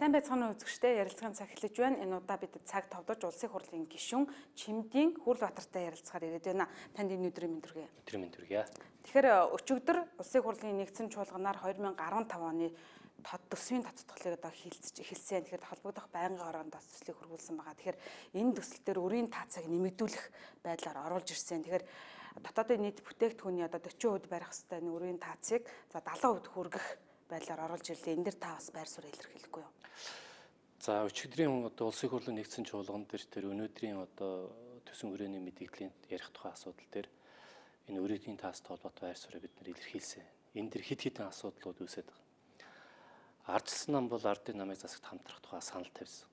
Сайн байцгаана уу үзэгчдээ, ярилцлагын цаг эхлэж байна. Энэ удаа бид цаг товдож улсын хурлын гишүүн Чимдийн Хүрлбаатартай ярилцахаар ирээд байна. Танд энэ өдрийн мэнд хүргэе. Өдрийн мэнд хүргэе. Тэгэхээр өчигдөр улсын хурлын нэгдсэн чуулганаар 2015 оны тод төсвийн татварлыг одоо эхэлсэн. Тэгэхээр холбогдох байнгын ороонд төслийг хөрвүүлсэн байгаа. Тэгэхээр энэ төсөл дээр өрийн таацыг нэмэгдүүлэх байдлаар оруулж ирсэн. Тэгэхээр дотоодын нийт бүтээгдэхүүний одоо 40% барих хэвээр энэ өрийн таацыг за 70% хүргэх байдлаар оруулж ирлээ. Энэ дэр та бас байр суурь илэрхийлэхгүй юу? За өчигдрийн одоо улсын хурлын нэгдсэн чуулган дээр тэр өнөөдрийн одоо төсвийн хүрээний мэдээллийн ярих тухай асуудал дээр энэ өрийн таастай холбоотой байр суурийг бид нэр илэрхийлсэн. Энэ дэр хэд хэдэн асуудлууд үүсээд байгаа. Ардчилсан нам бол ардын намыг засагт хамтрах тухай санал тавьсан.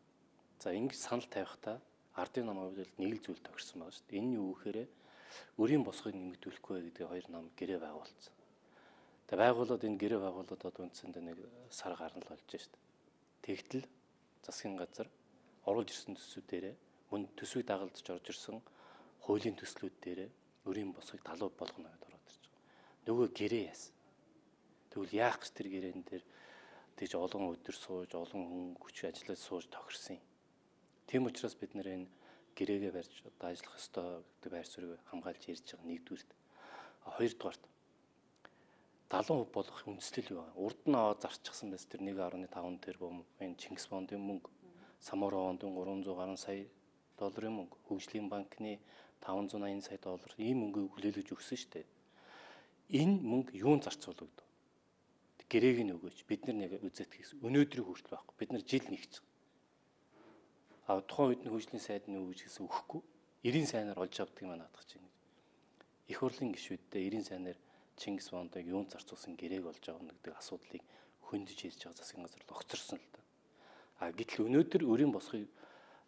За ингэж санал тавихдаа ардын намын хувьд нэг л зүйл тохирсон байгаа шүү дээ. Энэ нь юу гэхээр өрийн босгыг нэмэгдүүлэхгүй гэдэг хоёр нам гэрээ байгуулсан. Тэгээ байгууллагад энэ гэрээ байгууллагад одоо үндсэндээ нэг сар гарна л болж шүү дээ. Тэгтэл засгийн газар оруулж ирсэн төсвүүдээрээ мөн төсвийг дагалдаж орж ирсэн хуулийн төслүүд дээрээ өрийн босгыг 70% болгоно гэдээ ороод ирж байгаа. Нөгөө гэрээ яасан. Тэгвэл яах гэж тэр гэрээн дээр тэгж олон өдөр сууж, олон хүн хүч ажиллаж сууж тохирсон юм. Тийм учраас бид нэр энэ гэрээгээ барьж одоо ажиллах ёстой гэдэг байр суурийг хамгаалж ярьж байгаа нэгдүгürt. Хоёрдугаарт 70% болох үндэслэл юу вэ? Урд нь аваад зарчихсан байс тэр 1.5 тэрбум энэ Чингис бондын мөнгө, Самура бондын 300 гаруй сая долларын мөнгө, Хөгжлийн банкны 580 сая доллар ийм мөнгөийг хүлээлгэж өгсөн шүү дээ. Энэ мөнгө юунд зарцуулагдав? Гэрээг нь өгөөч. Бид нар нэг үзэт хийсэн. Өнөөдрийг хүртэл байхгүй. Бид нар жил нэгж байгаа. Тухайн үед нь Хөгжлийн сайдны өгж гэсэн өгөхгүй. 90 сайнаар олж авдаг юм наадах чинь. Их хурлын гишүүдтэй 90 сайнаар Чингис бондыг юунд зарцуулсан гэрээг олж авах гэдэг асуудлыг хөндөж хэлж байгаа засгийн газар л огцорсон л да. Гэтэл өнөөдөр өрийн босхийг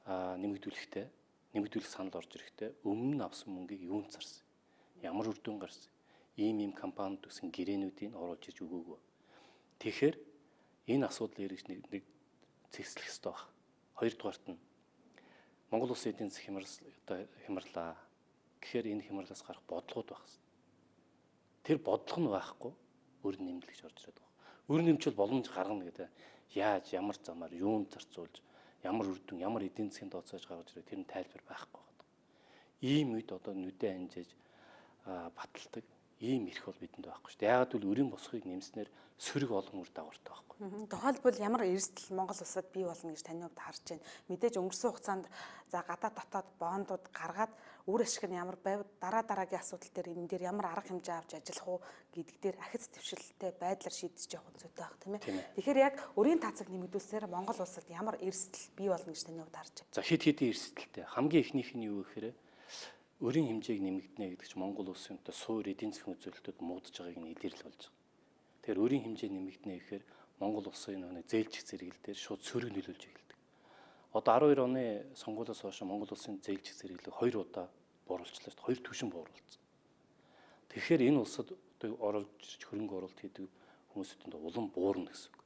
нэмэгдүүлэх санал орж ирэхдээ өмнө нь авсан мөнгийг юунд зарсан? Ямар үр дүн гарсан? Ийм компанид төсөн гэрээнүүдийг оруулж ирж өгөөгүй. Тэгэхээр энэ асуудал эргэж нэг зэгслэх ёстой баг. Хоёрдугаарт нь Монгол Улсын эдийн засаг хямрлаа. Тэгэхээр энэ хямралаас гарах бодлогод байх ёстой. Тэр бодлого нь байхгүй өр нэмлэгч орж ирээд байгаа. Өр нэмчл боломж гаргана гэдэг. Яаж, ямар замаар, юунд зарцуулж, ямар үр дүн, ямар эдийн засгийн тооцоож гаргаж ирэх тэр нь тайлбар байхгүй байна. Ийм үед одоо нүдэ анжиж баталдаг ийм эрх бол бидэнд байхгүй шүү дээ. Яагаад гэвэл өрийн босхийг нэмснээр сөрөг олон үр дагавартай байхгүй. Тухайлбал ямар эрсдэл Монгол улсад бий болно гэж таны хувьд харж байна. Мэдээж өнгөрсөн хугацаанд за гадаад дотоод бондууд гаргаад үр ашиг нь ямар байв дараагийн асуудал дээр энэ дээр ямар арга хэмжээ авч ажиллах уу гэдэг дээр ахиц твшилтэй байдлаар шийдэж явах зүйтэй байх тийм ээ. Тэгэхээр яг өрийн таацыг нэмэгдүүлсээр Монгол улсад ямар эрсдэл бий болно гэж таны хувьд харж байна. За хэд хэдэн эрсдэлтэй. Хамгийн ихнийх нь юу гэхээр өрийн хэмжээг нэмэгдэнэ гэдэг чинь Монгол улсын одоо суур эдийн засгийн үзүүлэлтүүд муудаж байгааг нь илэрлэл болж байгаа. Тэгэхээр өрийн хэмжээ нэмэгдэнэ гэхээр Монгол улсын нэг зээлжих зэрэгэл дээр шууд сөрөг нөлөөлж эхэлдэг. Одоо 12 оны сонгуулиас хойш Монгол улсын зээлжих зэрэглэг 2 удаа бууруулчлаа шүү дээ. 2 түвшин бууруулсан. Тэгэхээр энэ улсад одоо оруулж ирж хөрөнгө оруулалт хийдэг хүмүүсэд улам буурна гэсэн үг.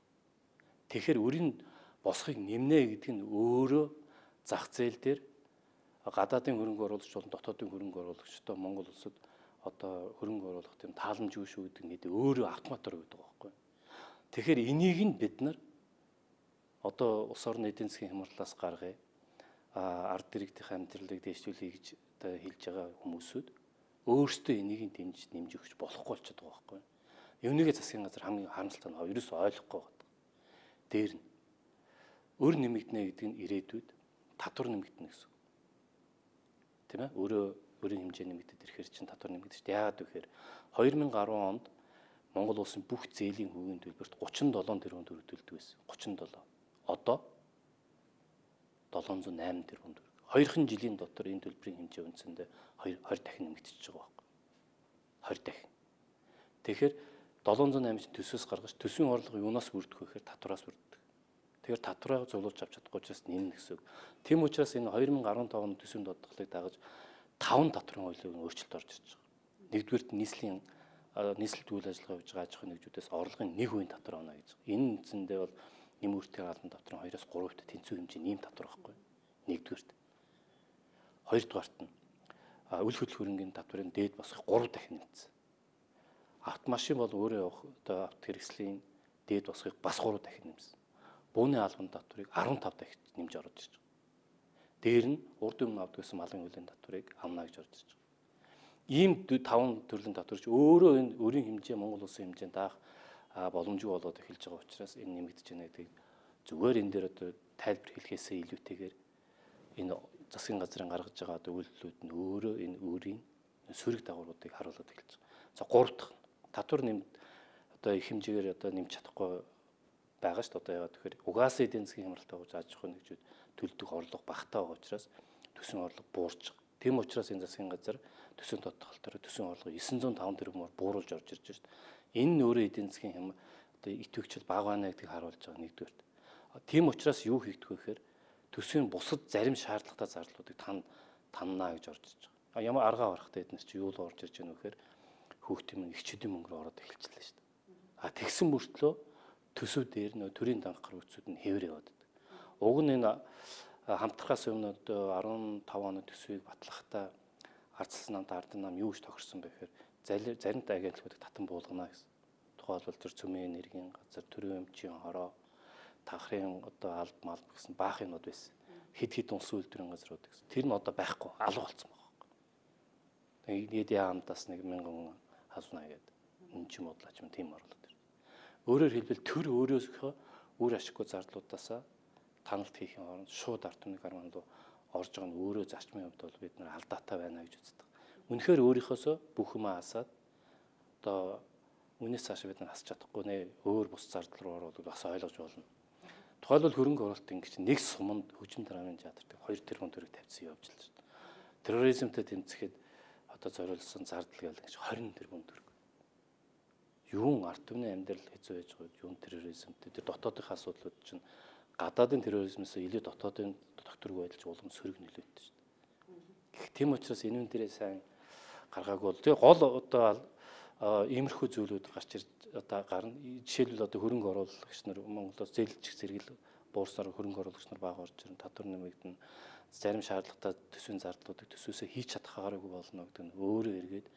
Тэгэхээр өрийн босхийг нэмнэ гэдэг нь өөрөө зах зээл дээр гадаадын хөрөнгө оруулагч болон дотоодын хөрөнгө оруулагчтай Монгол улсад одоо хөрөнгө оруулах тийм тааламжгүй шүү гэдэг өөрөө автоматар өгдөг байхгүй. Тэгэхээр энийг нь бид нар одоо улс орны эдийн засгийн хямралаас гаргая, ард иргэдийн амьдралыг дэвшүүлэе гэж одоо хэлж байгаа хүмүүсүүд өөрсдөө энийг нэмж өгч болохгүй болчиход байгаа байхгүй. Юунийг засгийн газар хамгийн харамсалтай нь ерөөс ойлгохгүй байгаа. Дээр нь өр нэмэгдэнэ гэдэг нь ирээдүйд татвар нэмэгдэнэ гэсэн. Тийм ээ өрийн хэмжээ нэмэгдээд ирэхээр чинь татвар нэмэгдэж шүү дээ. Яагаад вэ гэхээр 2010 онд Монгол улсын бүх зээлийн хүүгийн төлбөрт 37 тэрбум төгрөг төлдөг байсан. 37. Одоо 708 тэрбум төгрөг. 2 жилийн дотор энэ төлбөрийн хэмжээ үндсэндээ 20 дахин нэмэгдэж байгаа байхгүй. 20 дахин. Тэгэхээр 708 төсөөс гаргаж төсвийн орлого юунаас бүрдэх вэ гэхээр татвараас бүрддэг. Тэгэхээр татвараа зулуулж авч чадахгүй учраас нэмнэ гэсэн үг. Тийм учраас энэ 2015 оны төсвийн додголыг дагаж 5 татварын хуулийг өөрчлөлт орж ирж байгаа. Нэгдүгээрт нийслэлд үйл ажиллагаа хийж байгаа аж ахуйн нэгжүүдээс орлогын 1% татвар авна гэж. Энэ үндсэндээ бол нэм үртгэн албан татварын 2-3% тэнцүү хэмжээ нэм татвар байхгүй. Нэгдүгээрт. Хоёрдугаарт нь үл хөдлөх хөрөнгийн татварын дээд босгох 3 дахин нэмсэн. Автомашин бол өөрөө явах одоо авто хэрэгслийн дээд босгохыг бас 3 дахин нэмсэн. бууны албан татварыг 15 дахин нэмж оруулж ирж байгаа. Дээр нь урд өмнө авдаг гэсэн малын хуулийн татварыг авна гэж орж ирж байгаа. Ийм 5 төрлийн татварч өөрөө энэ өрийн хэмжээ Монгол улсын хэмжээнд даах боломжгүй болоод эхэлж байгаа учраас энэ нэмэгдэж байна гэдэг зүгээр энэ дээр одоо тайлбар хэлхээсээ илүүтэйгээр энэ засгийн газрын гаргаж байгаа одоо үйлдэлүүд нь өөрөө энэ өөрийн сөрөг дагавруудыг харуулдаг эхэлж байгаа. За 3 дахь татвар нэмд одоо их хэмжээгээр одоо нэмж чадахгүй байгаа шүү дээ. Одоо яагаад тэгэхээр угаасаа эдийн засгийн хямралтай болж аж ахуйн нэгжүүд төлдөг орлого багтаа байгаа учраас төсвийн орлого буурч байгаа. Тийм учраас энэ засгийн газар төсвийн тодтолтоор төсвийн орлого 905 тэрбумаар бууруулж орж ирж байна шүү дээ. Энэ нь өөрөө эдийн засгийн хямрал одоо идэвхжил бага байна гэдгийг харуулж байгаа нэгдүгээр. Тийм учраас юу хийгдэх вэ гэхээр төсвийн бусад зарим шаардлагатай зарлуудыг таннаа гэж орж ирж байгаа. Ямар аргаа барахтай эднес чи юу л орж ирж байгаа нөхөр хүүхдийн мөнгө ихчдийн мөнгө рүү ороод эхэлчихлээ шүү дээ. Тэгсэн мөртлөө төсөв дээр нөө төрийн данхар үүсүүд нь хэвээр яваад байдаг. Уг нь энэ хамтрахаас өмнө 15 оны төсвийг батлахдаа арцлсан намт ард нам юу гэж тохирсон бэ гэхээр заримтай агентлагуудыг татан буулгана гэсэн. Тухайлбал зэр цөмийн энергийн газар, төрийн өмчийн хороо, танхрын одоо алб малб гэсэн баах юмуд байсан. Хэд улсын үйлдвэрийн газрууд гэсэн. Тэр нь одоо байхгүй, алга болсон байгаа. Тэгээд яамдаас 1000 хална гэдэг. Үн чим бодлооч юм тийм орлоод байна. Өөрөөр хэлбэл төр өөрөөсөө үр ашиггүй зардлуудаасаа таналт хийхин оронд шууд ард түмний гарман руу орж байгаа нь өөрөө зарчмын хувьд бол бид нар алдаатай байна гэж үздэг. Үнэхээр өөрийнхөөсөө бүх юм асаад одоо үнээс цааш бид нар хасч чадахгүй нэ өөр бус зардал руу оруулах бас ойлгож болно. Тухайлбал хөрөнгө оруулалт ингэж нэг суманд хүчин дарааны чадвартай 2 тэрбум төгрөг тавьсан явж л байна. Терроризмтэй тэмцэхэд одоо зориулсан зардал гэж 20 тэрбум төгрөг. Юун ард түмний амьдрал хэцүү байж байгаа юун терроризмтэй тэр дотоодын асуудлууд чинь гадаадын терроризмээс илүү дотоодын докторгүй байдалч улам сөрөг нөлөөтэй шүү дээ. Тийм учраас энэ үн дээрээ сайн гаргаагүй бол тэгээ гол одоо иймэрхүү зүйлүүд гарч ирж одоо гарна. Жишээлбэл одоо хөрөнгө оруулагч нар Монголоос зээлжих зэрэгэл буурсаар хөрөнгө оруулагч нар бага орж ирнэ. Татвар нэмэгдэнэ. Зарим шаардлагатай төсвийн зардлуудыг төсвөөсөө хийж чадах гараагүй болно гэдэг нь өөрөө эргээд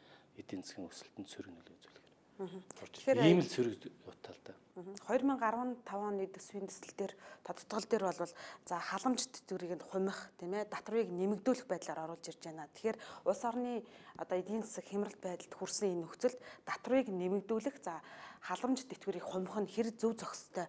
эдийн засгийн өсөлтөнд сөрөг нөлөө үзүүлэх. Тэгэхээр ийм л сөрөг утгаалтай. 2015 оны төсвийн төсөл дээр тодтгол дээр бол за халамж тэтгэврийг нь хумих тийм ээ татварыг нэмэгдүүлэх байдлаар оруулж ирж байна. Тэгэхээр улс орны одоо эдийн засаг хямралт байдалд хүрсэн энэ нөхцөлд татварыг нэмэгдүүлэх за халамж тэтгэврийг хумих нь хэр зөв зохистой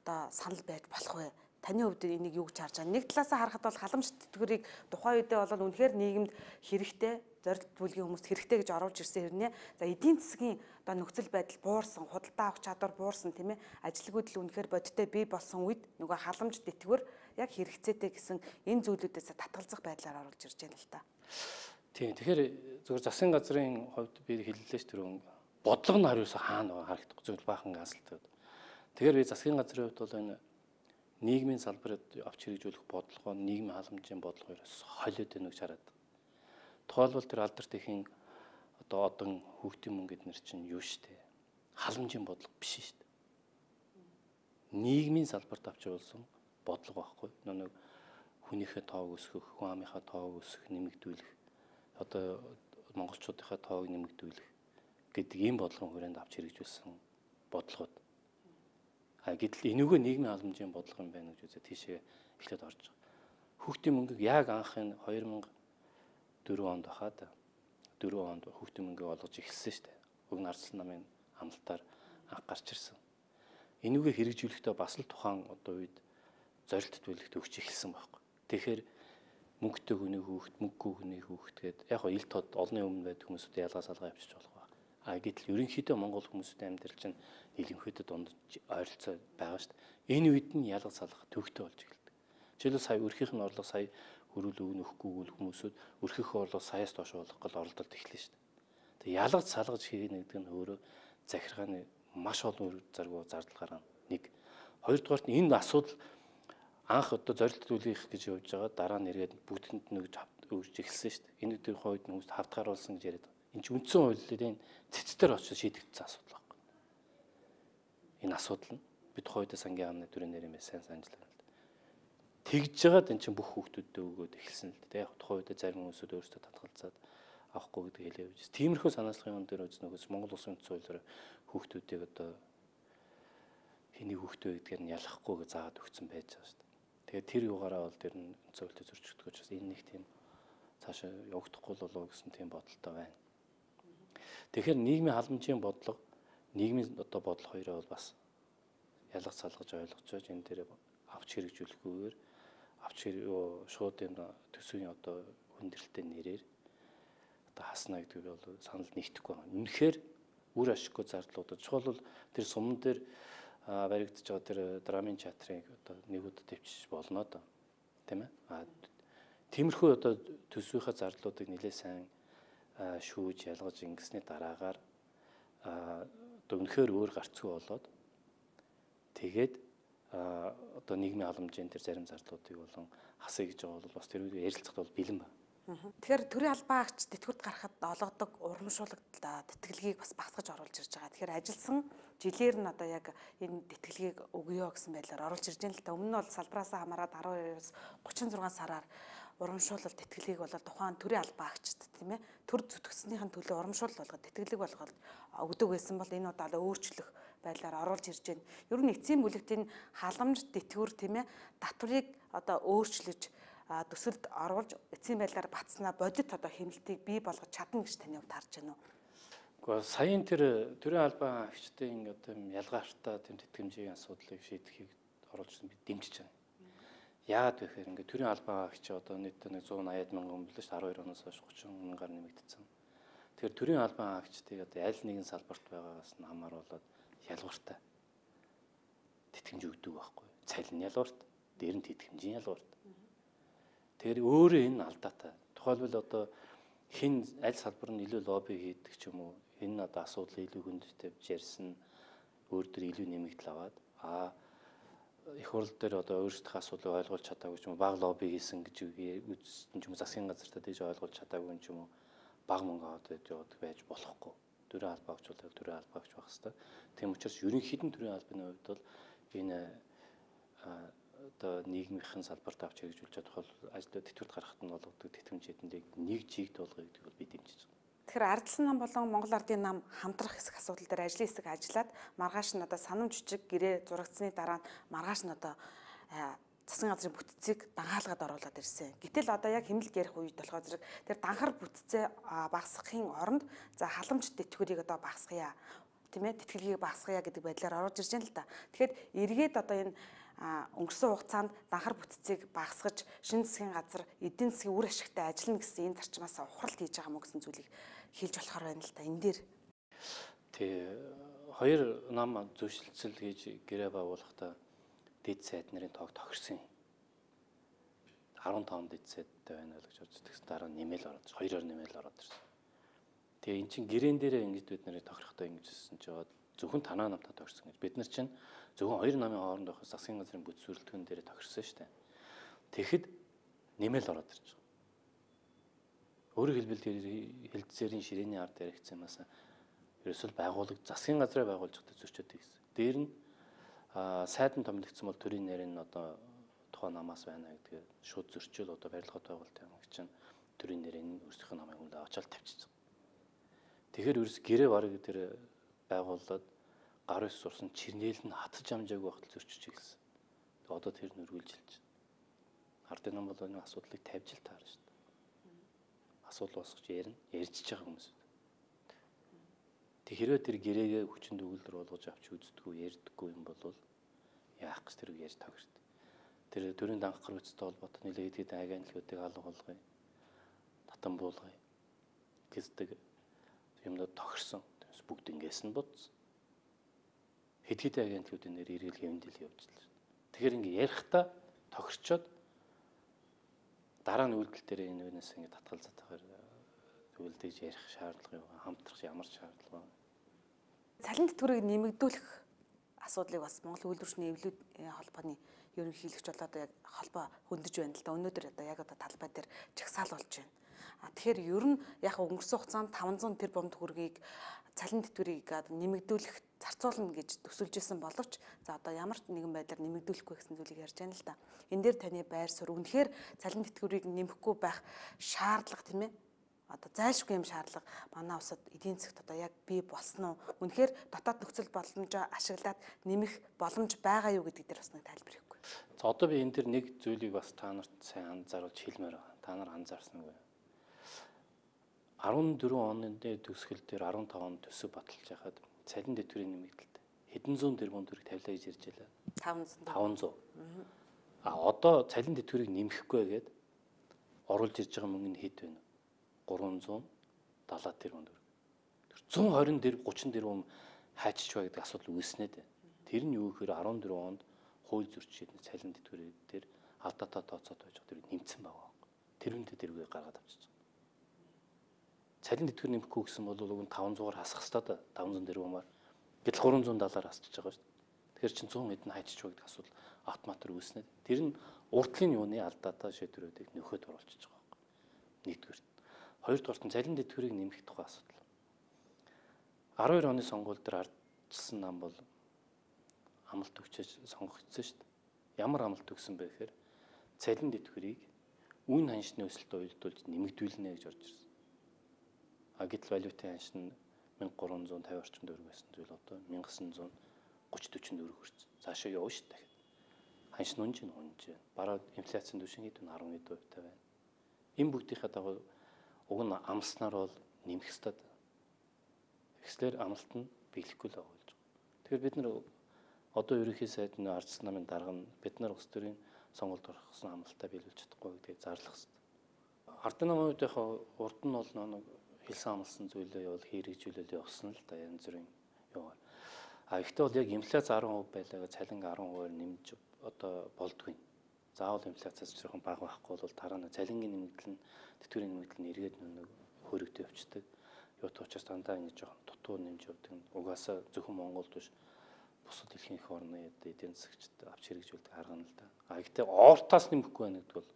одоо санал байж болох вэ? Таны хувьд энийг юу гэж харж байгаа? Нэг талаасаа харахад бол халамж тэтгэврийг тухайн үедээ бол үнэхээр нийгэмд хэрэгтэй зорилт бүлгийн хүмүүст хэрэгтэй гэж оруулж ирсэн хэрнээ за эдийн засгийн одоо нөхцөл байдал буурсан, худалдаа авах чадвар буурсан тийм ээ ажилгүйдэл үнэхээр бодиттой бий болсон үед нөгөө халамж тэтгэвэр яг хэрэгцээтэй гэсэн энэ зүйлүүдээс татгалзах байдлаар оруулж ирж байна л та. Тийм. Тэгэхээр зөвхөн засгийн газрын хувьд би хэллээ ш түрүүн бодлого нь хариуцаа хаана байгаа харагдах зүйл баахан ганцлалтай. Тэгэхээр би засгийн газрын хувьд бол энэ нийгмийн салбарт авч хэрэгжүүлэх бодлого, нийгмийн халамжийн бодлогоос холиод байна гэж хараад. Тухайлбал тэр алдарт ихийн одоо одон хүүхдийн мөнгө эднэр чинь юу штэ. Халамжийн бодлого биш штэ. Нийгмийн салбарт авч явуулсан бодлого байхгүй. Нэг хүнийхээ тоог өсгөх, хүн амынхаа тоог өсгөх, нэмэгдүүлэх, одоо монголчуудынхаа тоог нэмэгдүүлэх гэдэг ийм бодлогын хүрээнд авч хэрэгжүүлсэн бодлогод. Гэтэл энүүгээ нийгмийн халамжийн бодлого юм байна гэж үзээ тийшээ эхлээд орж байгаа. Хүүхдийн мөнгөийг яг анхын 2004 онд хахад 4 онд хүүхдийн мөнгөө олгож эхэлсэн шүү дээ. Уг нарцлан намын амлалтаар анх гарч ирсэн. Энүүгээ хэрэгжүүлэхдээ бас л тухайн одоо үед зорилт төлөвлөлт өгч эхэлсэн байхгүй. Тэгэхээр мөнгөтэй хүний хүүхд, мөнгөгүй хүний хүүхд гэдэг яг ил тод олонний өмнө байдаг хүмүүсүүд ялгаа салгаа авчиж болох ба. Гэтэл ерөнхийдөө Монгол хүмүүсийн амьдрал чинь нийлэмхийдээ дунд ойролцоо байгаа шүү дээ. Энэ үед нь ялга салгах төвхтэй болж эхэлдэг. Жишээлбэл сая өрхийнх нь орлого сая хөрүүл өгнө өгөхгүйгүүл хүмүүсүүд өрхийнхөө орлого саяас доош болох гол оролдолт эхэлнэ шүү дээ. Тэгээ ялгаж салгаж хийх гэдэг нь өөрөө захиргааны маш олон заргуу зардал гаргана. Нэг. Хоёрдугаарт нь энэ асуудал анх одоо зорилт төлөвлөх гэж явж байгаа дараа нь эргээд бүгдэнд нэг өгж эхэлсэн шүү дээ. Энэ дээр хойд хүмүүст хавтгааруулсан гэж яриад. Энд чинь үндсэн хуулийн цэцтэр очиж шийдэгдсэн асуудал байна. Энэ асуудал нь бид хойд сангийн амны дүрэн нэр юм сайн санджлаа. Тэгж жагаад эн чинь бүх хүүхдүүдэд өгөөд эхэлсэн л дээ. Яг тухайн үед зарим хүмүүсүүд өөрсдөө татгалзаад авахгүй гэдэг хэлээ явж. Тиймэрхүү санаачлалын юм дээр үзнэ өгөөс Монгол Улсын үндсэн хуулиар хүүхдүүдийг одоо энийг хөхтөө гэдгээр нь ялахгүй гэж заагаад өгсөн байж байгаа шүү дээ. Тэгээд тэр югаараа бол тэр нь зөвлөлтөд зөрчигдөх учраас энэ нэг тийм цаашаа явагдахгүй болов гэсэн тийм бодолтой байна. Тэгэхээр нийгмийн халамжийн бодлого, нийгмийн одоо бодлого хоёроо бол бас ялгаж салгаж ойлгож байж энэ дээр авч хэрэгжүүлэхгүйгээр шууд энэ төсвийн одоо хүндрэлтэй нэрээр одоо хаснаа гэдэг бол санал нэгдэхгүй байна. Үнэхээр үр ашиггүй зардлуудад чухал бол тэр суман дээр баригдаж байгаа тэр драмын театрыг одоо нэг удаа төвчж болно доо. Тийм ээ? Тиймэрхүү одоо төсвийнхаа зардлуудыг нэлээд сайн шүүж ялгаж ингэсний дараагаар одоо үнэхээр өөр гарцгүй болоод тэгээд одоо нийгмийн халамжийн тэр зарим зардлуудыг болон хасъя гэж байгаа бол бас тэр үеийг ярилцахад бол бэлэн байна. Тэгэхээр төрийн албан агч тэтгэврт гарахад олгодог урамшуулгад тэтгэлгийг бас багасгаж оруулж ирж байгаа. Тэгэхээр ажилсан жилээр нь одоо яг энэ тэтгэлгийг өгөё гэсэн байдлаар оруулж ирж байна л та. Өмнө нь бол салбараас хамаарат 12-оос 36 сараар урамшуулал тэтгэлгийг болоод тухайн төрийн албан агчд тийм ээ төр зүтгэснийхэн төлөө урамшуулал болгоод тэтгэлэг болгоод өгдөг байсан бол энэ удаа өөрчлөх байдлаар оруулж ирж байна. Ер нь эцсийн бүлэгтийн халамж тэтгэвэр тийм ээ татварыг одоо өөрчлөж төсөлд оруулж эцсийн байдлаар батснаа бодит одоо хяналтыг бий болгож чадна гэж таны хувьд харж байна уу? Гэхдээ саяын тэр төрийн албан агчдын одоо ялгаартай тийм тэтгэмжийн асуудлыг шийдэхийг оруулж бид дэмжиж байна. Яагаад вэ гэхээр ингээд төрийн албан агч одоо нийтдээ 180 мянган билээ ш 12 оноос хойш 30 мянгаар нэмэгдсэн. Тэгэхээр төрийн албан агчдыг одоо аль нэгэн салбарт байгаагаас нь хамааруулаад ялгууртай тэтгэмж өгдөг байхгүй. Цалин ялгуурт, дээр нь тэтгэмжийн ялгуурт. Тэгэхээр өөрөө энэ алдаатай. Тухайлбал одоо хин аль салбар нь илүү лобби хийдэг ч юм уу энэ одоо асуудлыг илүү хүндтэй ярьсан өөр төр илүү нэмэгдэл аваад их хурл дээр одоо өөрсдөө асуудлыг ойлгуулж чадаагүй ч юм уу баг лобби хийсэн гэж үзсэн ч юм уу засгийн газартаа дэж ойлгуулж чадаагүй ч юм уу баг мөнгө аваад байж болохгүй. Төрийн албан агчуулах төрийн албан агч байх хэвээр. Тийм учраас ерөнхийдөө төрийн албаны хувьд бол энэ одоо нийгмийнхэн салбарт авч хэрэгжүүлж чадах бол ажлууд тэтгэврт гарахад нь болгодог тэтгэмжүүдийг нэг жигд болгоё гэдэг бол би дэмжиж байна. Тэгэхээр ардсан нам болон Монгол Ардын нам хамтрах хэсэг асуудал дээр ажлын хэсэг ажиллаад маргааш нь одоо санамж жижиг гэрээ зурагдсны дараа нь маргааш нь одоо засгийн газрын бүтцийг дангаалгаад оруулаад ирсэн. Гэтэл одоо яг хэмнэлт ярих үед болохоор зэрэг тэр данхар бүтцээ багасгахын оронд за халамж тэтгэврийг одоо багасгая тийм ээ тэтгэлгийг багасгая гэдэг байдлаар орж ирж байна л да. Тэгэхээр эргээд одоо энэ өнгөрсөн хугацаанд данхар бүтцийг багасгаж шинэ засгийн газар эдийн засгийн үр ашигтай ажиллана гэсэн энэ зарчмаас ухралт хийж байгаа мó гэсэн зүйлийг хэлж болохоор байна л да. Энэ дээр тий хоёр нам зөвшөлтсөл хийж гэрээ байгуулахдаа дэд сайд нарын тоог тохирсон юм. 15 дэд сайдтай байна л гэж орж тэгсэн дараа нэмэл ороод хоёроор нэмэл ороод ирсэн. Тэгээ эн чин гэрээн дээрээ ингэж бид нарыг тохирохдоо ингэж хэлсэн чи зөвхөн танаа намтаа тохирсон гэж бид нар чинь зөвхөн хоёр намын хооронд байх засгийн газрын бүт сүрэлтгэн дээрээ тохирсон шүү дээ. Тэгэхэд нэмэл ороод ирж байгаа. Өөрөөр хэлбэл тэр хэлцээрийн ширээний ард яригдсан юмасаа ерөөсөл байгууллага засгийн газраа байгуулж байгаа зөрчөөд гэсэн. Дээр нь сайдан томилогдсон бол төрийн нэр нь одоо тухайн намаас байна гэдгээ шууд зөрчил одоо барилгын байгуулалтын хамгаалч чинь төрийн нэрийн өөрсдийнх нь намыг хүндээ очоод тавьчихсан. Тэгэхээр ерөөс гэрээ бараг тэр байгууллаад гар ус сурсан чирнээл нь хатж амжааг багтал зөрчиж ирсэн. Тэгээ одоо тэр нь үргэлжилж байна. Ардын нам бол энэ асуудлыг тавьж л таарна шүү дээ. Асуудал босгож ярьж байгаа хүмүүс. Тэг хэрвээ тэр гэрээгээ хүчин төгөлдөр болгож авч үздэггүй ярьдаггүй юм бол яах гэж тэрийг ярьж тагшд. Тэр төрийн данхар хүчтэй холбоотой нэлээд хэд агентлагуудыг алга болгоё. Татан буулгая. Гэсдэг юмнууд тохирсон. Тэрс бүгд ингээс нь бодсон. Хэд агентлагуудын нэр ирэл хэмдэл явж л шүү. Тэгэхээр ингээ ярихдаа тохирчоод дараа нь үйлдэл дээр энэ өнөөс ингээ татгалзаад тахаар үйлдэж ярих шаардлага юу? Хамтрах ямар шаардлага байна? Цалин тэтгэврийг нэмэгдүүлэх асуудлыг бас Монгол үйлдвэрчний эвлүүд холбооны ерөнхийлөгч болоод яг холбоо хөндөж байна л да. Өнөөдөр одоо яг одоо талбай дээр жагсаал болж байна. Тэгэхээр ер нь яг өнгөрсөн хугацаанд 500 тэрбум төгрөгийг цалин тэтгэврийг нэмэгдүүлэх зарцуулна гэж төсөлжсэн боловч за одоо ямар ч нэгэн байдлаар нэмэгдүүлэхгүй гэсэн зүйлийг ярьж байна л да. Энэ дээр таны байр суурь үнэхээр цалин тэтгэврийг нэмэхгүй байх шаардлага тийм ээ одоо зайлшгүй юм шаардлага манай улсад эдийн засгт одоо яг бий болсон уу? Үнэхээр дотоод нөхцөл боломжоо ашиглаад нэмэх боломж байгаа юу гэдэг дээр бас нэг тайлбар өгөхгүй. За одоо би энэ дэр нэг зүйлийг бас та нарт сайн анзааруулж хэлмээр байна. Та нар анзаарсан уу? 14 оны төгсгөл дээр 15 он төсөв баталж яхад цалин дэвтэрийн нэмэгдэлт хэдэн зуун тэрбум төгрөг тавилаа гэж ярьж байлаа. 500. Одоо цалин дэвтэрийг нэмэхгүй гээд оруулж ирж байгаа мөнгө нь хэд вэ? 370 тэрбум төгрөг. 120 дээр 30 тэрбум хайчиж байгаа гэдэг асуудал үүснэ дээ. Тэр нь юу гэхээр 14 онд хууль зөрчил цалин дэвтэрийн дээр алдаатай тооцоод байж байгаа тэр нэмсэн байгаа. Тэрүүндээ тэргээ гаргаад авчиж байгаа. Цалин дэвтэр нэмэхгүй гэсэн бол уг нь 500-аар хасах хэрэгтэй да 500 тэрбумаар. Гэтэл 370-аар хасчихж байгаа шүү дээ. Тэгэхээр чин 100 эдэн хайчиж байгаа гэдэг асуудал автоматар үүснэ. Тэр нь уртлын юуны алдаатай шийдвэрүүдийг нөхөд оруулчихж байгаа. Нэгдүгээр. Хоёрдугаар нь цалин дэвтэрийг нэмэх тухай асуудал. 12 оны сонгуул дээр ардчилсан нам бол амлалт өгчөөж сонгогдсон шүү дээ. Ямар амлалт өгсөн бэ гэхээр цалин дэвтэрийг үн ханшны өсөлтөд уялдуулж нэмэгдүүлнэ гэж орж ирсэн. Гэтэл валютын ханш нь 1350 орчим төгрөг байсан зүйл одоо 1930-40 төгрөг хүрсэн. Цаашаа явна шүү дээ. Ханш нь унж. Бараг инфляцийн түвшин хэд вэ? 12% байна. Энэ бүгдийнхээ дагуу уг нь амлснаар бол нэмэх ёстой. Ихслэр амлалт нь биелэхгүй л байгаа болж байгаа. Тэгэхээр бид нар одоо ерөнхий сайд нь ардсан намын дарга нь бид нар улс төрийн сонгуульд орохсон амлалтаа биелүүлж чадахгүй гэдгийг зарлах хэрэгтэй. Ардын намын хувьд яг урд нь бол нэг хэлсэн амлсан зүйлээ бол хэрэгжүүлэл явсан л да янз бүрийн яваар. Гэхдээ бол яг инфляц 10% байлаа гэж цалин 10%-аар нэмж одоо болдгүй. Заавал инфляцаас жоохон бага байхгүй бол дараа нь цалингийн нэмэгдэл нь тэтгэврийн нэмэгдэл нь эргээд нэг хөрөгдөж явчихдаг. Юут учраас дандаа ингэ жоохон дутуу нэмж явдаг. Угаасаа зөвхөн Монголд биш бусад дэлхийн их орны эдийн засагчд авч хэрэгжүүлдэг арга нь л да. Гэхдээ оортаас нэмэхгүй байна гэдэг бол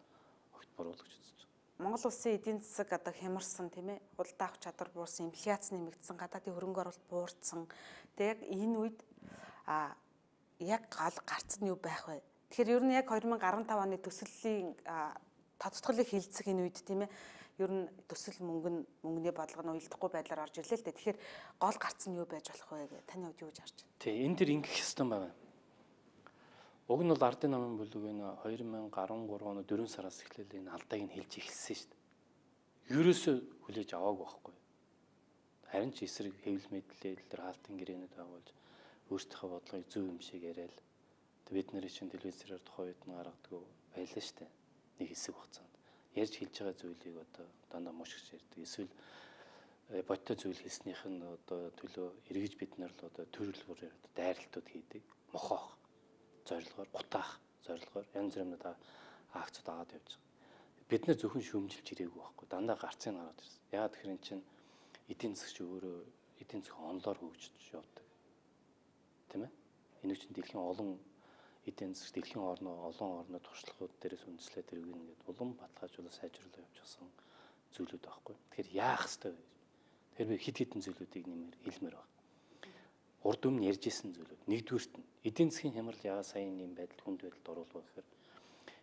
огт буруу л гэж үзэж байна. Монгол улсын эдийн засаг одоо хямарсан тийм ээ. Худалдаа авах чадвар буурсан, инфляц нэмэгдсэн, гадаадын хөрөнгө оруулалт буурсан. Тэг яг энэ үед яг гол гарц нь юу байх вэ? Тэгэхээр ер нь яг 2015 оны төслийн тодтголыг хилцэх энэ үед тийм ээ. Ер нь төсөл мөнгөний бодлого нь уялдахгүй байдлаар орж ирлээ л дээ. Тэгэхээр гол гарц нь юу байж болох вэ гэж таны хувьд юу гэж харж байна? Тий, энэ дэр ингэх хэвээр байна. Уг нь бол ардын намын бүлэг энэ 2013 оны 4 сараас эхлээл энэ алдааг нь хэлж эхэлсэн шүү дээ. Ерөөсөө хүлээж аваагүй байхгүй. Харин ч эсрэг хэвлэл мэдлэл дээр хаалтын гэрээнүүд байгуулж өөрсдийнхөө бодлогыг зөв юм шиг яриад бид нарын чинь телевизээр тухайн үед нь гаргадаг байлаа шүү дээ. Нэг хэсэг хугацаанд ярьж хэлж байгаа зүйлийг одоо дандаа мушгиж ярьдаг. Эсвэл бодтой зүйл хэлснийх нь одоо төлөө эргэж бид нар л одоо төрөлбөр дайралтууд хийдэг. Мохоох зорилгоор, гутаах зорилгоор янз бүрийн акцууд аваад явж байгаа. Бид нэр зөвхөн шүүмжилж ирээгүй байхгүй. Дандаа гарцыг гаргаж ирсэн. Яагаад тэгэхээр эн чинь эдийн засгч өөрөө эдийн засгийн онлоор хөгжиж явдаг. Тийм ээ? Энэ чинь дэлхийн олон эдийн засаг дэлхийн олон орны туршлагууд дээрээс үндэслээд иргэн гэдэг улам баталгаажуулаад сайжруулах явж байгаа зүйлүүд байхгүй. Тэгэхээр яах ёстой вэ? Тэгэхээр би хид хідэн зүйлүүдийг нэмэр хэлмээр байна. Урд өмнө ярьж исэн зүйлүүд. Нэгдүгürt нь эдийн засгийн хямрал яагаад сайн юм байдал хүнд байдалд оруулах вэ гэхээр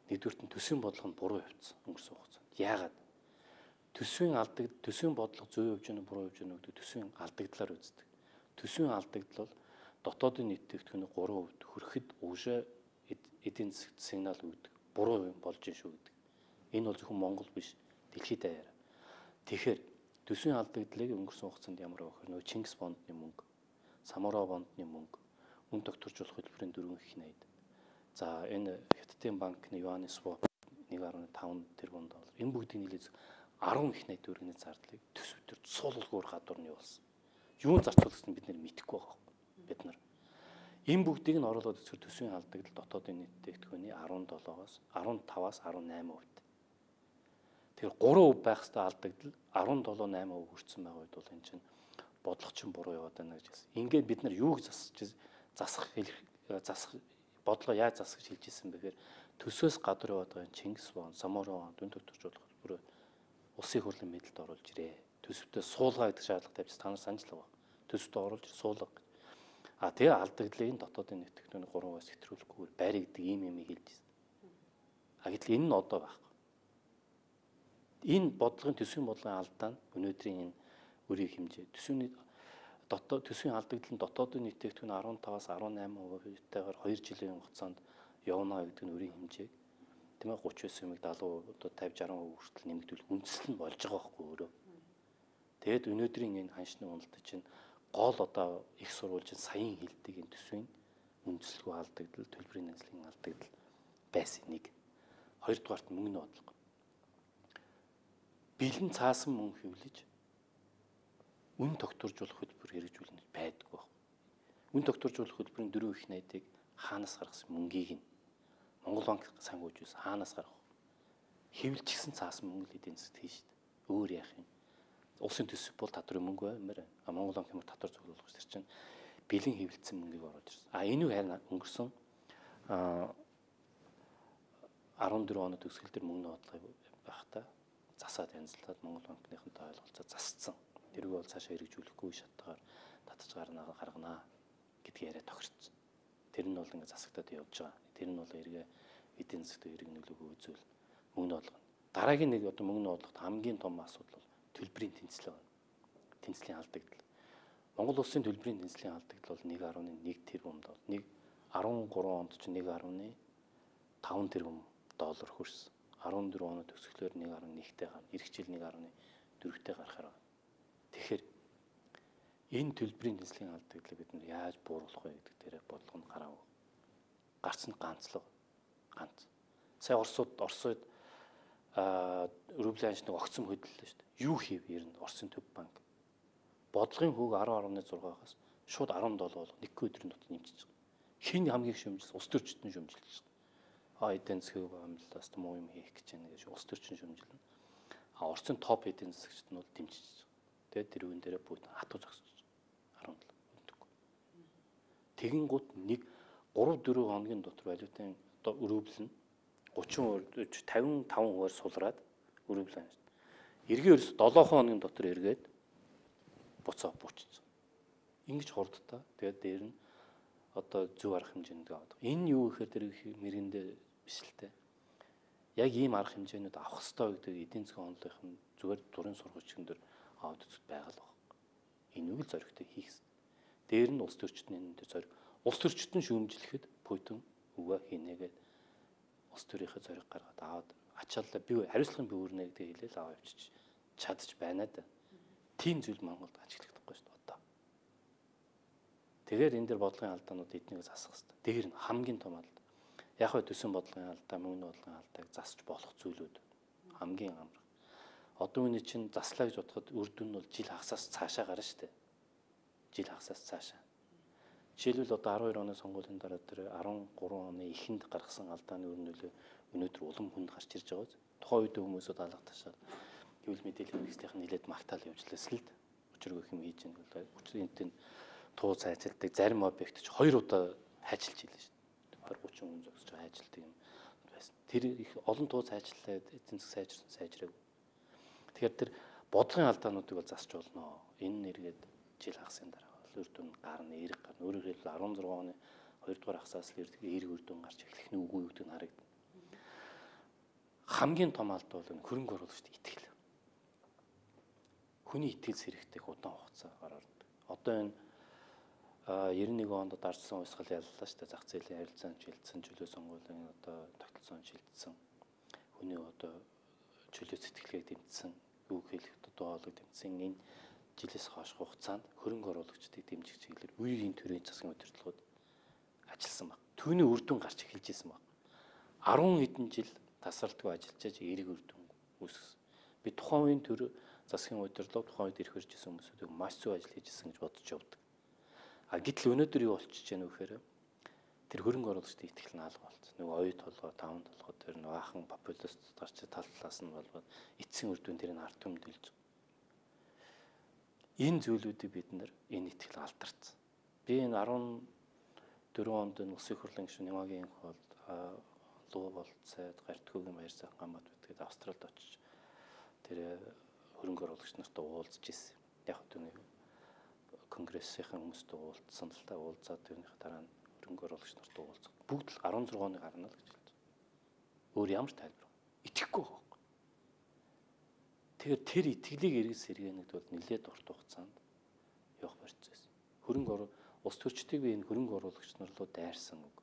нэгдүгürt нь төсвийн бодлого нь буруу явцсан өнгөрсөн хугацаанд. Яагаад? Төсвийн бодлого зөв явж гэнэ буруу явж гэнэ гэдэг төсвийн алдагдлаар үздэг. Төсвийн алдагдал бол дотоодын нийтгэгдэхүүний 3% хүрэхэд уушаа эдийн засагт сигнал өгдөг. Буруу юм болж ин шүү гэдэг. Энэ бол зөвхөн Монгол биш, дэлхийд даяар. Тэгэхээр төсвийн алдагдлыг өнгөрсөн хугацаанд ямар байх вэ? Нөгөө Чингис бондны мөнгө, Самура бондны мөнгө, мөн тогтворжуулах хөтөлбөрийн 4 их найд. За энэ Хятадын банкны юаны swap 1.5 тэрбум доллар. Энэ бүгдийг нийлээд 10 их найд төгрөгийн зардлыг төсөвтөр суулгуур гадуурны явуулсан. Юу зарцуулах гэсэн бид нэр мэдэхгүй байгаа. Бид нар энэ бүгдийг нь оруулаад үзэхээр төсвийн алдагдал дотоодын нийтгэгдэхүүний 17-оос 15-аас 18%. Тэгэхээр 3% байх хэвээр алдагдал 17-8% хүрсэн байгаа үед бол энэ чинь бодлого чинь буруу яваад байна гэж хэлсэн. Ингээд бид нар юуг засах бодлого яаж засах гэж хэлж ирсэн бэ гэхээр төсөөс гадуур яваад байгаа Чингис бонд, Самура бонд, дүн тогтворжуулах бүр улсын хурлын мэдэлд оруулж ирээ. Төсөвтөө суулгаа гэдэг шаардлага тавьчихсан. Та нар санаж л байгаа. Төсөвтөө оруулж суулга. Тэгээ алдагдлыг дотоодын нийтгэгдэхүүний 3%-аас хэтрүүлэхгүйгээр байр гэдэг ийм юм хэлж ирсэн. Гэтэл энэ нь одоо байхгүй. Энэ бодлогын төсвийн бодлогын алдаа нь өнөөдрийн энэ үрийг хэмжээ. Төсвийн алдагдал нь дотоодын нийтээгдэхүүн 15-аас 18%-аар 2 жилийн хугацаанд явна гэдэг нь үрийн хэмжээг тийм ээ 39%-ыг 70%, 50-60% хүртэл нэмэгдүүл үндэслэл нь болж байгаа байхгүй өөрөө. Тэгэд өнөөдрийн энэ ханшны уналтад чинь гол одоо их сурвалжийн саяын хилдэг энэ төсвийн үндэслэлгүй алдагдал, төлбөрийн нансалын алдагдал байсан нэг. Хоёрдугаарт мөнгөний бодлого. Бэлэн цаасан мөнгө хөвлөж үн тогтворжуулах хөтөлбөр хэрэгжүүлнэ байдаг баг. Үн тогтворжуулах хөтөлбөрийн 4 их найдыг хаанаас гаргасан мөнгийг нь Монгол банк санхүүжүүлсэн хаанаас гаргах вэ? Хэвлэлжсэн цаасан мөнгө л эдийн засагт хийн шүү дээ. Өөр яах юм? Улсын төсөв бол татварын мөнгө баймаар. Монгол банк ямар татвар зөвлөх гэж чинь бэлэн хэвлэлцсэн мөнгийг оруулж ирсэн. Энэ үг харин өнгөрсөн 14 оны төгсгөл дээр мөнгөний бодлого байхдаа засаад янзлаад Монгол банкныхантай ойлголцоо засцсан. Тэргүй бол цаашаа хэрэгжүүлэхгүй шаттгаар татж гаргана гэдгийг яриа тохирцсон. Тэр нь бол ингээд засагтаад явж байгаа. Тэр нь бол эргээ эдийн засгт эрэг нөлөөгөө үзүүл мөнгөний бодлого. Дараагийн нэг одоо мөнгөний бодлогот хамгийн том асуудал бол төлбөрийн тэнцлэг байна. Тэнцлийн алдагдал. Монгол улсын төлбөрийн тэнцлийн алдагдал бол 1.1 тэрбумд бол 13 онд ч 1.5 тэрбум доллар хүрсэн. 14 оны төгсгөлөөр 1.1-тэй гарна. Ирэх жил 1.4-тэй гарахаар байна. Тэгэхээр энэ төлбөрийн тэнцлийн алдагдлыг бид нар яаж бууруулах вэ гэдэг дээр бодлого нь гараагүй. Гарц нь ганцлог. Ганц. Сая Оросууд рублийн ханшныг огцом хөдөллөө шүү дээ. Юу хийв ер нь Оросын төв банк? Бодлогын хүүг 10.6-аас шууд 17 болго нэг өдрийн дотор нэмчихэж байгаа. Хин хамгийн шөмжилс улс төрчид нь шөмжилж байгаа. Эдийн засгийн хэмжлээс муу юм хийх гэж байна гэж улс төрчин шөмжилнэ. Оросын топ эдийн засагчид нь бол дэмжиж байгаа. Тэгээд тэр үн дээрээ бүгд хатуу зогсож 17 өгдөг. Тэгин гут нэг 3-4 хоногийн дотор валютын рубль нь 55%-аар сулраад рубль. Эргээ ерөөс 7 хоногийн дотор эргээд буцаа буучсан. Ингиж хурдтай. Тэгээд дээр нь одоо зөв арга хэмжээнд аваад. Энэ юу гэхээр тэр мэрэндээ биш л те. Яг ийм арга хэмжээнүүд авах хэрэгтэй гэдэг эдийн засгийн онолынх нь зүгээр дурын сургуульчгэн дээр аваад үзэхэд байгаль баг. Энэ үг л зоригтой хийх. Дээр нь улс төрчдийн энэ дээр зориг. Улс төрчдөн шүүмжлэхэд Путин үгээ хийнэгээд улс төрийнхээ зориг гаргаад аваад ачааллаа би хариуцлагын би үүрнэ гэдэг хэлээл аваа явчих чадчих байна да. Тийм зүйл Монголд ажиглагдахгүй шүү дээ одоо. Тэгэхээр энэ дэр бодлогын алдаанууд эднийгээс асах хэрэгтэй. Дээр нь хамгийн том алдаа. Яг хөө төсвийн бодлогын алдаа, мөнгөний бодлогын алдааг засч болох зүйлүүд хамгийн амар. Одоо үүний чинь заслаа гэж бодоход үр дүн нь бол жил хагасаас цаашаа гарна шүү дээ. Жил хагасаас цаашаа. Жишээлбэл одоо 12 оны сонгуулийн дараа тэр 13 оны эхэнд гаргасан алдааны үр нөлөө өнөөдөр улам хүнд гарч ирж байгаа. Тухайн үед хүмүүсүүд алга ташаад гэвэл мэдээллийн хэрэгслийнх нь нэлээд магтаал явж лээсэл л учиргүй хэм хийж байгаа бол энд туу цайжилдаг зарим объект ч 2 удаа хайчилж ийлээ шүү дээ. 30 хүн зогсож хайжилдаг юм байсан. Тэр их олон туу цайжлаад эзэн засаг сайжраагүй. Тэгэхээр тэр бодлогын алдаануудыг бол засч болно. Энэ нэргээд жил хагасын дараа үр дүн гарна, эерэг гарна. Өөрөөр хэлбэл 16 оны 2 дугаар хагасаас л эерэг үр дүн гарч эхлэх нь үгүй гэдэг нь харагдана. Хамгийн том алдаа бол хөрөнгө оруулагчдын итгэл. Хүний итгэл сэрэгтэй удаан хугацаагаар ордог. Одоо энэ 91 онд дарсан уйсгал яллаа шүү дээ. Зах зээлийн харилцаанд шилжсэн, чөлөө сонгуулийн одоо тогтолцоон шилжсэн. Хүний одоо чөлөө сэтгэлгээг дэмжсэн, үг хэлэх дуу хоолойг дэмжсэн энэ жилээс хойш хугацаанд хөрөнгө оруулагчдыг дэмжих чиглэлээр үеийн төрийн засгийн удирдлагууд ажилласан баг. Түүний үр дүн гарч эхэлж исэн баг. 10 хэдэн жил тасралтгүй ажиллаж эерэг үр дүн үүсгэсэн. Би тухайн үеийн төр засгийн удирдлага тухайн үед ирэх ирж исэн хүмүүсүүдийг маш зөв ажил хийжсэн гэж бодож явдаг. Гэтэл өнөөдөр юу болчихж байна вэ гэхээр тэр хөрөнгө оруулагчдын итгэл нь алга болсон. Нөгөө оюу толгой, таван толгой тэр нэг аахан популист гарч тал талаас нь болоод эцсийн үр дүн тэр нь ард түмэнд илж. Энэ зүйлүүдийг бид нэр энэ итгэл алдарсан. Би энэ 14 онд энэ улсын хурлын гишүүн Нямагийн хол луу болцоод Гартгүйгийн баяр сайхан гамбат бидгээд Австралид очиж тэр хөрөнгө оруулагч нартай уулзж ирсэн. Яг түүний конгрессийн хүмүүстэй уулзсан л та уулзаад тэрнийх дараа нь хөрөнгө оруулагч нартай уулзах. Бүгд л 16 оны гарна л гэж хэлж. Өөр ямар тайлбар. Итгэхгүй байгаа. Тэгэхээр тэр итгэлийг эргэж сэргээнэд бол нэлээд урт хугацаанд явах процесс. Улс төрчдийг би энэ хөрөнгө оруулагч нар руу дайрсан үг.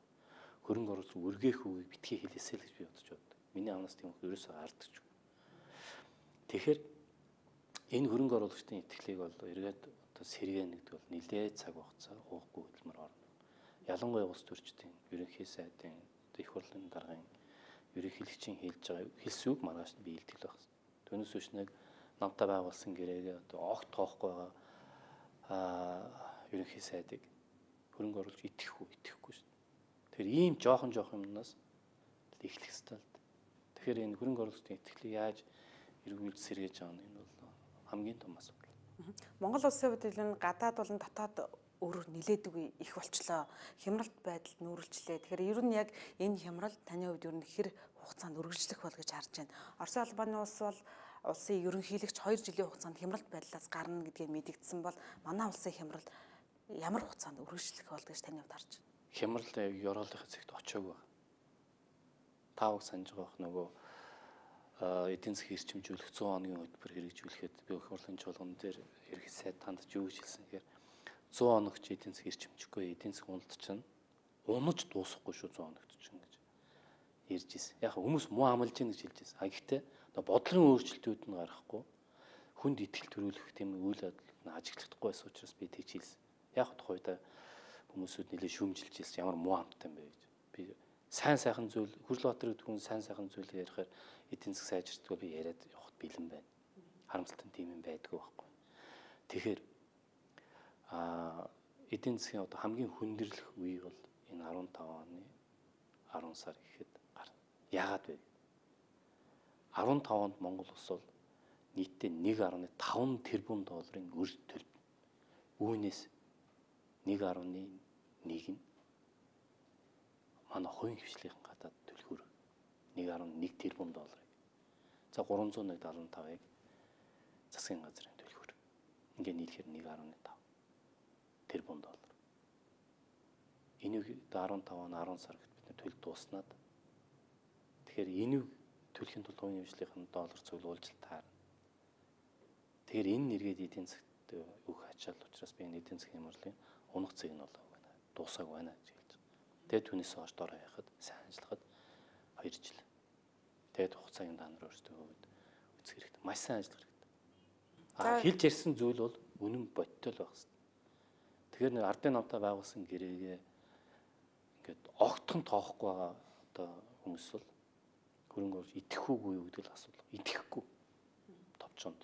Хөрөнгө оруулалт үргээх үгийг битгий хэлээсэй л гэж би бодож байна. Миний амнаас тийм үг ерөөсөө гардагч. Тэгэхээр энэ хөрөнгө оруулагчдын итгэлийг бол эргээд одоо сэргээнэ гэдэг бол нэлээд цаг хугацаа уухгүй хөдөлмөр орно. Ялангуяа улс төрчдийн ерөнхий сайдын их хурлын даргын ерөнхийлөгчийн хэлсэн үг маргааш нь би илтгэл байх. Түүнээс биш нэг намтай байгуулсан гэрээгээ одоо огт тоохгүй байгаа ерөнхий сайдыг хөрөнгө оруулж итгэхгүй шүү дээ. Тэгэхээр ийм жоохон юмнаас эхлэх ёстой л дээ. Тэгэхээр энэ хөрөнгө оруулалтын итгэлийг яаж эргүүлж сэргээж байгаа нь энэ бол хамгийн том асуудал. Монгол улсын хувьд энэ гадаад болон дотоод өөрөөр нилээдгүй их болчлоо. Хямралт байдал нүүрлжлээ. Тэгэхээр ер нь яг энэ хямрал таны хувьд ер нь хэр хугацаанд үргэлжлэх бол гэж харж байна. Оросын албаны улс бол улсын ерөнхийлөгч 2 жилийн хугацаанд хямралт байдлаас гарна гэдгийг мэдэгдсэн бол манай улсын хямрал ямар хугацаанд үргэлжлэх бол гэж таны хувьд харж байна? Хямрал ёроолынхаа зэгт очоогүй байна. Тааваг санаж байгаа нөгөө эдийн засгийн эрчимжүүлэх 100 хоногийн хөтөлбөр хэрэгжүүлэхэд би их хурлын чуулган дээр ерхий сайд танд юу гэж хэлсэн гэхээр 100 хоногч эдийн засгийн эрчимжихгүй эдийн засгийн уналт чинь унаж дуусахгүй шүү 100 хоногт чинь гэж ярьж ирсэн. Яг хүмүүс муу амлаж ийн гэж хэлж ирсэн. Гэхдээ бодлогын өөрчлөлтүүд нь гарахгүй хүнд итгэл төрүүлэх тийм үйл явдал ажиглахдаггүй байсан учраас би тэгж хэлсэн. Яг тухайда хүмүүсүүд нэлээд шүүмжилж ирсэн ямар муу амттай юм бэ гэж. Би сайхан зүйл Хүрлбаатар гэдэг хүн сайн зүйл ярихаар эдийн засаг сайжирдгаа би яриад явахд бэлэн байна. Харамсалтай тийм юм байдгүй байхгүй. Тэгэхээр эдийн засгийн одоо хамгийн хүндрэлх үе бол энэ 15 оны 10 сар гэхэд гарна. Яагаад вэ? 15 онд Монгол улс бол нийтдээ 1.5 тэрбум долларын өр төлбөр. Үүнээс 1.1 нь манай хувийн хвшлийн гадаад төлхөр 1.1 тэрбум долларыг. За 375-ыг засгийн газрын төлхөр. Ингээ нийлэхээр 1.5 тэрбум доллар. Энийг 15 он 10 сар гэхэд бид төлж дууснаад. Тэгэхээр энийг төлөхийн тулд хувийн хвшлийн доллар цуглуулж таарна. Тэгэхээр энэ нэргээд эдийн засгт өөх ачаал учраас би энэ эдийн засгийн хямралын унах цэг нь болоо байна. Дуусаагүй байна гэж хэлж байгаа. Тэгээд түүнээс хойш дор хаяхад сайн ажиллахад 2 жил. Тэгээд хугацааг та нар өөрсдөө хөвд үзэх хэрэгтэй. Маш сайн ажиллах хэрэгтэй. Хэлж ярьсан зүйл бол үнэн бодтол байх хэрэгтэй. Тэгэхээр нэг ардын намтай байгуулсан гэрээгээ ингээд огтхон тоохгүй байгаа одоо хүмүүс бол хөрөнгө оруулж идэхгүйгүй юу гэдэг л асуудал. Идэхгүй товчонд.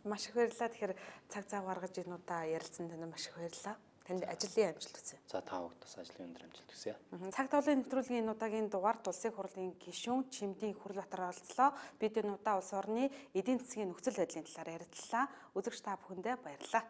Маш их баярлалаа. Тэгэхээр цаг зав гаргаж энэ удаа ярилцсан танд маш их баярлалаа. Танд ажлын амжилт хүсье. За та бүгдээс ажлын өндөр амжилт хүсье. Цаг тавлын нэвтрүүлгийн энэ удаагийн дугаард улсын хурлын гишүүн Чимдийн Хүрлбаатар оролцлоо. Бид энэ удаа улс орны эдийн засгийн нөхцөл байдлын талаар ярилцлаа. Үзэгч та бүхэндээ баярлалаа.